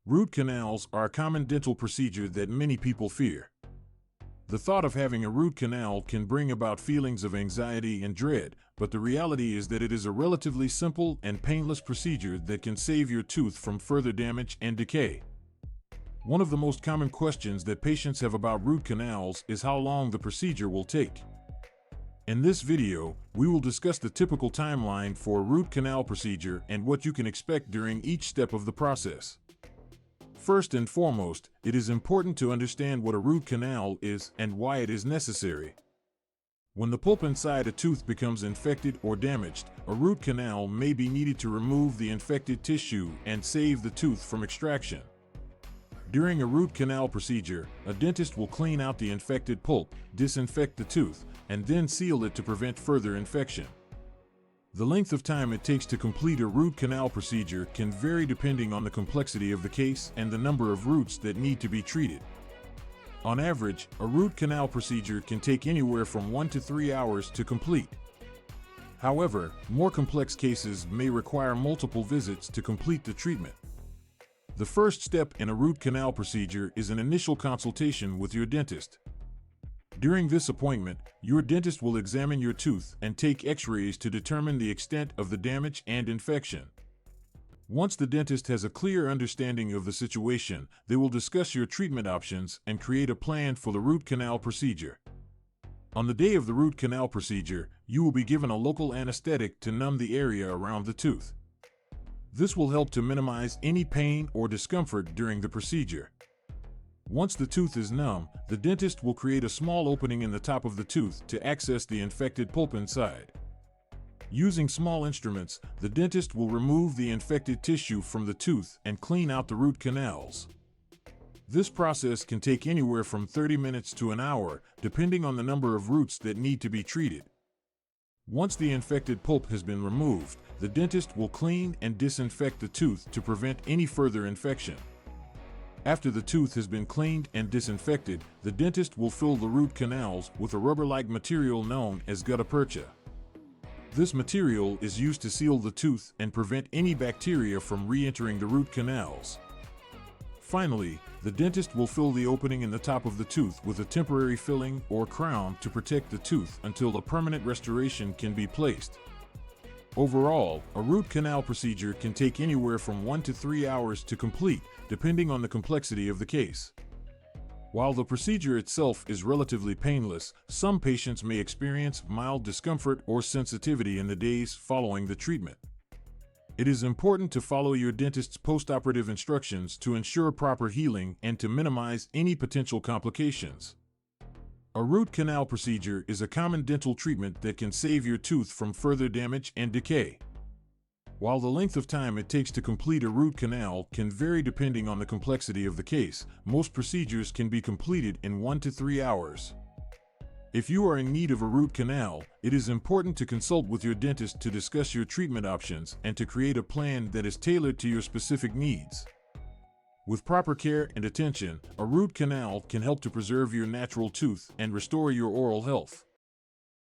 Root canals are a common dental procedure that many people fear. The thought of having a root canal can bring about feelings of anxiety and dread, but the reality is that it is a relatively simple and painless procedure that can save your tooth from further damage and decay. One of the most common questions that patients have about root canals is how long the procedure will take. In this video, we will discuss the typical timeline for a root canal procedure and what you can expect during each step of the process. First and foremost, it is important to understand what a root canal is and why it is necessary. When the pulp inside a tooth becomes infected or damaged, a root canal may be needed to remove the infected tissue and save the tooth from extraction. During a root canal procedure, a dentist will clean out the infected pulp, disinfect the tooth, and then seal it to prevent further infection. The length of time it takes to complete a root canal procedure can vary depending on the complexity of the case and the number of roots that need to be treated. On average, a root canal procedure can take anywhere from 1 to 3 hours to complete. However, more complex cases may require multiple visits to complete the treatment. The first step in a root canal procedure is an initial consultation with your dentist. During this appointment, your dentist will examine your tooth and take x-rays to determine the extent of the damage and infection. Once the dentist has a clear understanding of the situation, they will discuss your treatment options and create a plan for the root canal procedure. On the day of the root canal procedure, you will be given a local anesthetic to numb the area around the tooth. This will help to minimize any pain or discomfort during the procedure. Once the tooth is numb, the dentist will create a small opening in the top of the tooth to access the infected pulp inside. Using small instruments, the dentist will remove the infected tissue from the tooth and clean out the root canals. This process can take anywhere from 30 minutes to an hour, depending on the number of roots that need to be treated. Once the infected pulp has been removed, the dentist will clean and disinfect the tooth to prevent any further infection. After the tooth has been cleaned and disinfected, the dentist will fill the root canals with a rubber-like material known as gutta percha. This material is used to seal the tooth and prevent any bacteria from re-entering the root canals. Finally, the dentist will fill the opening in the top of the tooth with a temporary filling or crown to protect the tooth until a permanent restoration can be placed. Overall, a root canal procedure can take anywhere from 1 to 3 hours to complete, depending on the complexity of the case. While the procedure itself is relatively painless, some patients may experience mild discomfort or sensitivity in the days following the treatment. It is important to follow your dentist's postoperative instructions to ensure proper healing and to minimize any potential complications. A root canal procedure is a common dental treatment that can save your tooth from further damage and decay. While the length of time it takes to complete a root canal can vary depending on the complexity of the case, most procedures can be completed in 1 to 3 hours. If you are in need of a root canal, it is important to consult with your dentist to discuss your treatment options and to create a plan that is tailored to your specific needs. With proper care and attention, a root canal can help to preserve your natural tooth and restore your oral health.